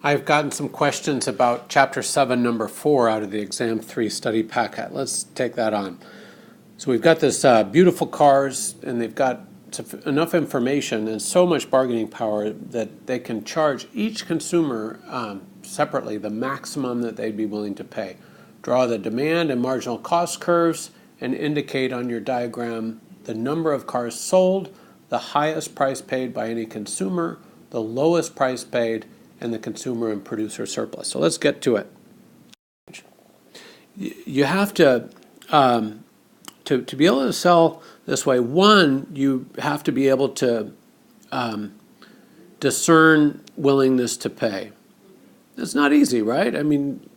I've gotten some questions about Chapter 7, Number 4 out of the Exam 3 study packet. Let's take that on. So we've got this beautiful cars, and they've got enough information and so much bargaining power that they can charge each consumer separately the maximum that they'd be willing to pay. Draw the demand and marginal cost curves and indicate on your diagram the number of cars sold, the highest price paid by any consumer, the lowest price paid, and the consumer and producer surplus. So let's get to it. You have to be able to sell this way. One, you have to be able to discern willingness to pay. It's not easy, right? I mean,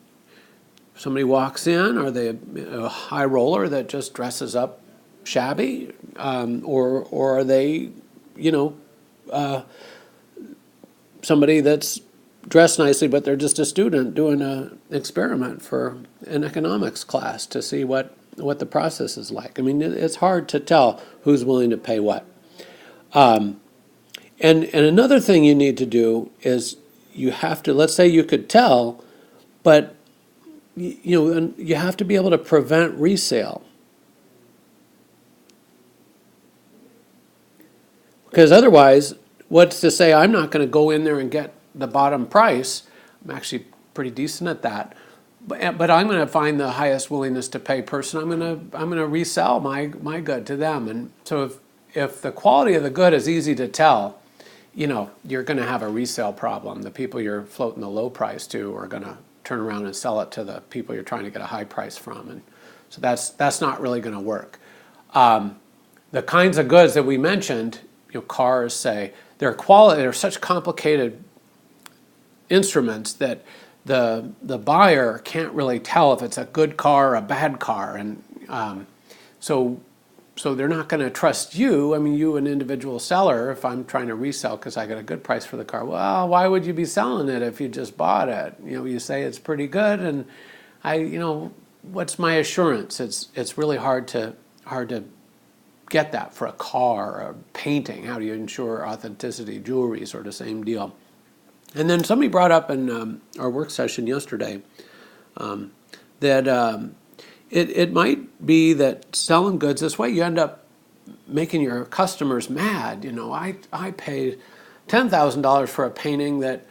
somebody walks in, are they a high roller that just dresses up shabby, or are they, somebody that's dressed nicely, but they're just a student doing an experiment for an economics class to see what the process is like. I mean, it's hard to tell who's willing to pay what. And another thing you need to do is you have to, let's say you could tell, but you have to be able to prevent resale. Because otherwise, what's to say I'm not going to go in there and get the bottom price? I'm actually pretty decent at that. But I'm going to find the highest willingness to pay person. I'm going to resell my good to them. And so if the quality of the good is easy to tell, you're going to have a resale problem. The people you're floating the low price to are going to turn around and sell it to the people you're trying to get a high price from. And so that's not really going to work. The kinds of goods that we mentioned, cars, say, they're such complicated instruments that the buyer can't really tell if it's a good car or a bad car, and so they're not going to trust you. I mean, you, an individual seller, if I'm trying to resell because I got a good price for the car, well, why would you be selling it if you just bought it? You say it's pretty good, and what's my assurance? It's really hard to get that for a car or a painting. How do you ensure authenticity? Jewelry, sort of same deal. And then somebody brought up in our work session yesterday that it might be that selling goods this way, you end up making your customers mad. I paid $10,000 for a painting that,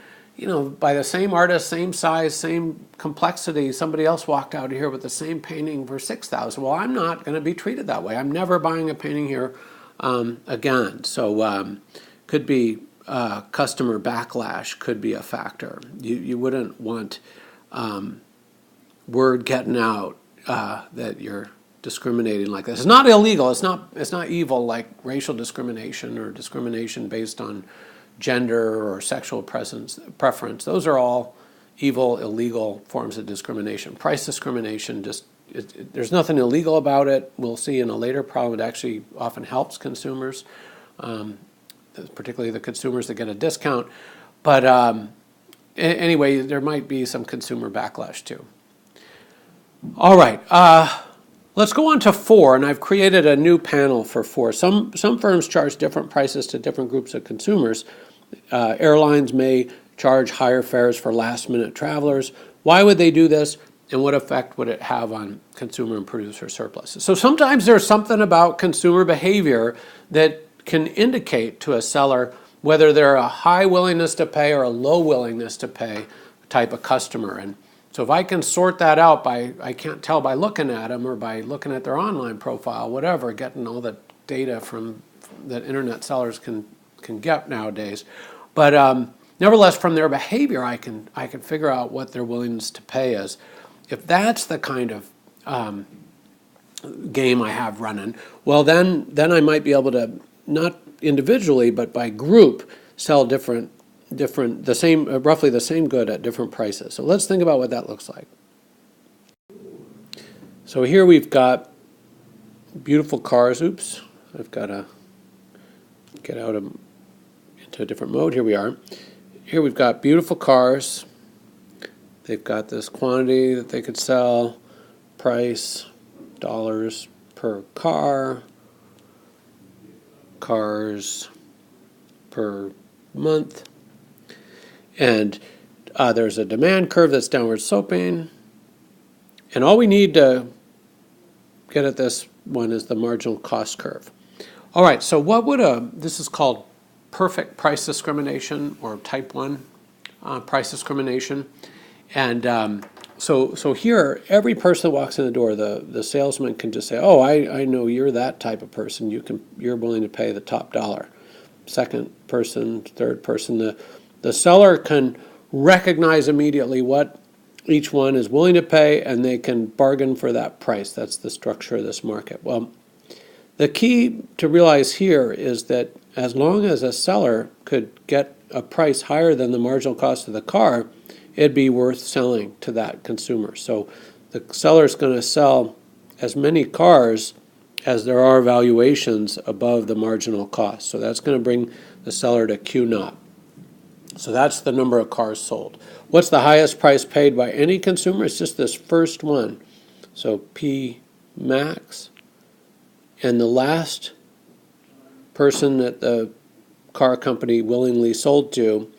by the same artist, same size, same complexity, somebody else walked out of here with the same painting for $6,000. Well, I'm not going to be treated that way. I'm never buying a painting here again. So could be customer backlash could be a factor. You wouldn't want word getting out that you're discriminating like this. It's not illegal. It's not evil like racial discrimination or discrimination based on gender or sexual preference. Those are all evil, illegal forms of discrimination. Price discrimination, there's nothing illegal about it. We'll see in a later problem, it actually often helps consumers, particularly the consumers that get a discount. But anyway, there might be some consumer backlash too. All right, let's go on to 4, and I've created a new panel for 4. Some firms charge different prices to different groups of consumers. Airlines may charge higher fares for last-minute travelers. Why would they do this, and what effect would it have on consumer and producer surpluses? So sometimes there's something about consumer behavior that can indicate to a seller whether they're a high willingness to pay or a low willingness to pay type of customer. And so if I can sort that out I can't tell by looking at them or by looking at their online profile, whatever, getting all the data that internet sellers can get nowadays. But nevertheless, from their behavior, I can figure out what their willingness to pay is. If that's the kind of game I have running, well, then I might be able to, not individually, but by group, sell roughly the same good at different prices. So let's think about what that looks like. So here we've got beautiful cars. Oops, I've got to get out into a different mode. Here we are. Here we've got beautiful cars. They've got this quantity that they could sell, price, dollars per car, cars per month. And There's a demand curve that's downward sloping. And all we need to get at this one is the marginal cost curve. All right, so this is called perfect price discrimination, or type 1 price discrimination. And so here, every person that walks in the door, the salesman can just say, oh, I know you're that type of person. You're willing to pay the top dollar. Second person, third person, the seller can recognize immediately what each one is willing to pay, and they can bargain for that price. That's the structure of this market. Well, the key to realize here is that as long as a seller could get a price higher than the marginal cost of the car, it'd be worth selling to that consumer. So the seller's going to sell as many cars as there are valuations above the marginal cost. So that's going to bring the seller to Q naught. So that's the number of cars sold. What's the highest price paid by any consumer? It's just this first one. So P max. And the last person that the car company willingly sold to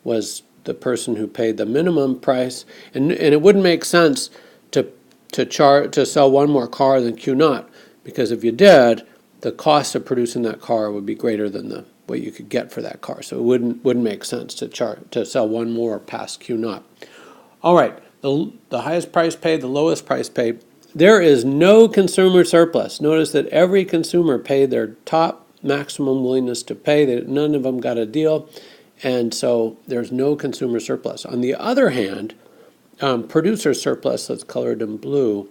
was the person who paid the minimum price. And it wouldn't make sense to sell one more car than Q naught, because if you did, the cost of producing that car would be greater than what you could get for that car. So it wouldn't make sense to sell one more past Q naught. All right, the highest price paid, the lowest price paid. There is no consumer surplus. Notice that every consumer paid their top maximum willingness to pay. None of them got a deal, and so there's no consumer surplus. On the other hand, producer surplus, that's colored in blue.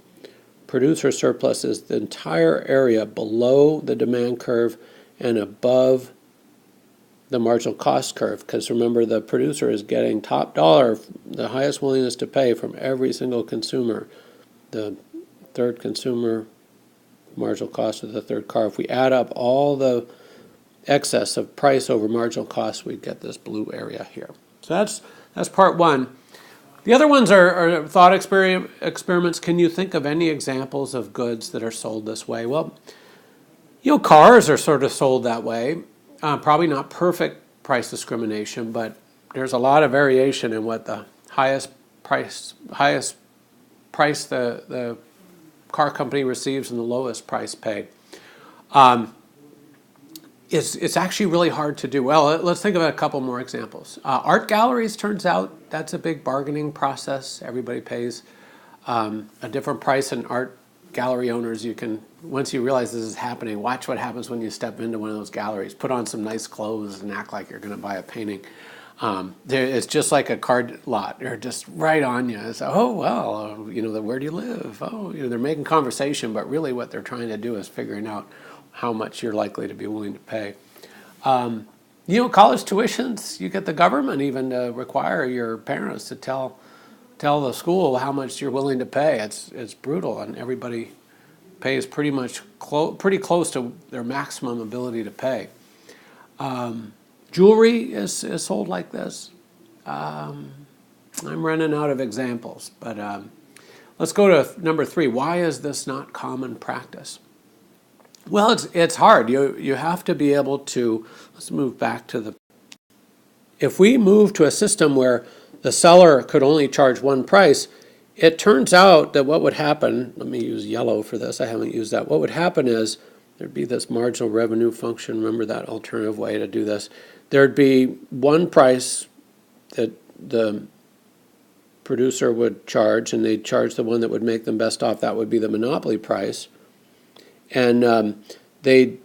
Producer surplus is the entire area below the demand curve and above the marginal cost curve, because remember, the producer is getting top dollar, the highest willingness to pay from every single consumer. The third consumer, marginal cost of the third car. If we add up all the excess of price over marginal cost, we get this blue area here. So that's part one. The other ones are thought experiments. Can you think of any examples of goods that are sold this way? Well, cars are sort of sold that way. Probably not perfect price discrimination, but there's a lot of variation in what the highest price the car company receives and the lowest price paid. It's actually really hard to do. Well, let's think of a couple more examples. Art galleries, turns out, that's a big bargaining process. Everybody pays a different price, and art gallery owners, once you realize this is happening, watch what happens when you step into one of those galleries. Put on some nice clothes and act like you're going to buy a painting. It's just like a card lot. They're just right on you. It's, oh, well, where do you live? Oh, they're making conversation, but really what they're trying to do is figuring out how much you're likely to be willing to pay. College tuitions, you get the government even to require your parents to tell the school how much you're willing to pay. It's brutal, and everybody pays pretty close to their maximum ability to pay. Jewelry is sold like this. I'm running out of examples, but let's go to number 3. Why is this not common practice? Well, it's hard. You have to be able to, let's move back to if we move to a system where the seller could only charge one price, it turns out that what would happen, let me use yellow for this, I haven't used that. What would happen is there'd be this marginal revenue function. Remember that alternative way to do this. There'd be one price that the producer would charge, and they'd charge the one that would make them best off. That would be the monopoly price. And they'd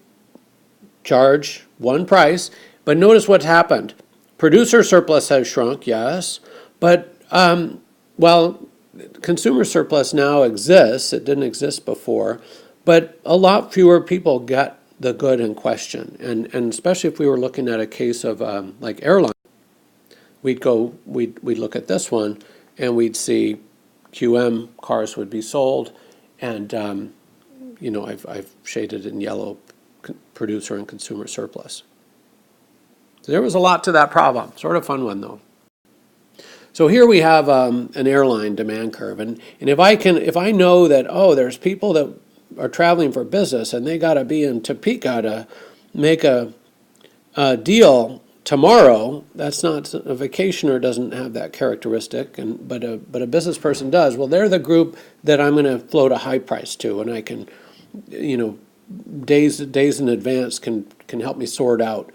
charge one price. But notice what's happened. Producer surplus has shrunk, yes. But, consumer surplus now exists. It didn't exist before. But a lot fewer people get the good in question. And especially if we were looking at a case of like Airline, we'd look at this one, and we'd see QM cars would be sold, and I've shaded in yellow producer and consumer surplus. So there was a lot to that problem. Sort of fun one though. So here we have an airline demand curve, and if I know that there's people that are traveling for business and they got to be in Topeka to make a deal tomorrow, that's not a vacationer doesn't have that characteristic, but a business person does. Well, they're the group that I'm going to float a high price to, and I can, you know, days in advance can help me sort out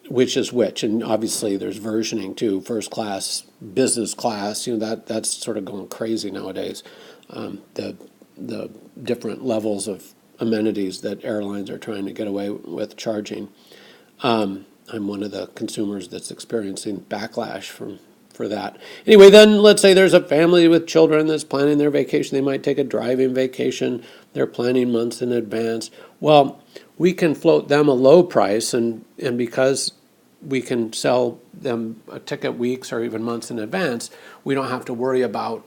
which is which. And obviously, there's versioning too: first class, business class. You know, that's sort of going crazy nowadays. The different levels of amenities that airlines are trying to get away with charging. I'm one of the consumers that's experiencing backlash for that. Anyway, then let's say there's a family with children that's planning their vacation. They might take a driving vacation. They're planning months in advance. Well, we can float them a low price, and because we can sell them a ticket weeks or even months in advance, we don't have to worry about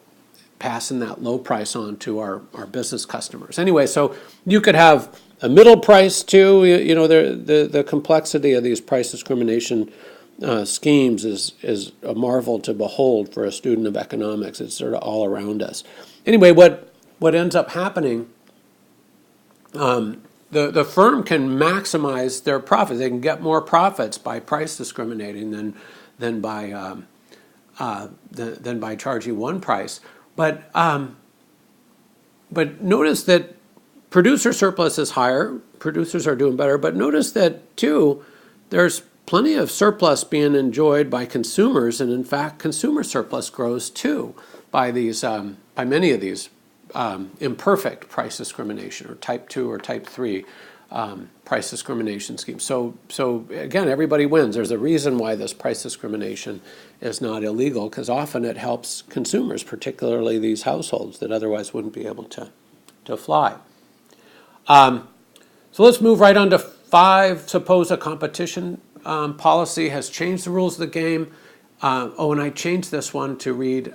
passing that low price on to our business customers. Anyway, so you could have a middle price too. You know, the complexity of these price discrimination schemes is a marvel to behold for a student of economics. It's sort of all around us. Anyway, what ends up happening, the firm can maximize their profits. They can get more profits by price discriminating than by charging one price. But notice that producer surplus is higher. Producers are doing better. But notice that, too, there's plenty of surplus being enjoyed by consumers. And, in fact, consumer surplus grows, too, by many of these imperfect price discrimination or type 2 or type 3 price discrimination schemes. So again, everybody wins. There's a reason why this price discrimination is not illegal, because often it helps consumers, particularly these households that otherwise wouldn't be able to fly. So let's move right on to 5. Suppose a competition policy has changed the rules of the game. And I changed this one to read,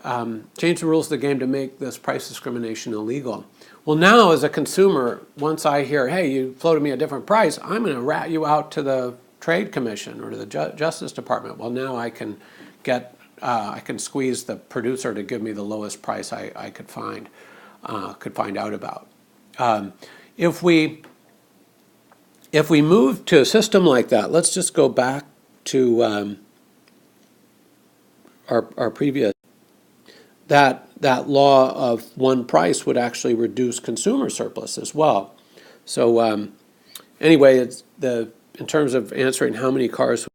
change the rules of the game to make this price discrimination illegal. Well, now as a consumer, once I hear, hey, you floated me a different price, I'm going to rat you out to the Trade Commission or to the Justice Department. Well, now I can squeeze the producer to give me the lowest price I could find out about. If we move to a system like that, let's just go back to our previous, that law of one price would actually reduce consumer surplus as well. So anyway, in terms of answering how many cars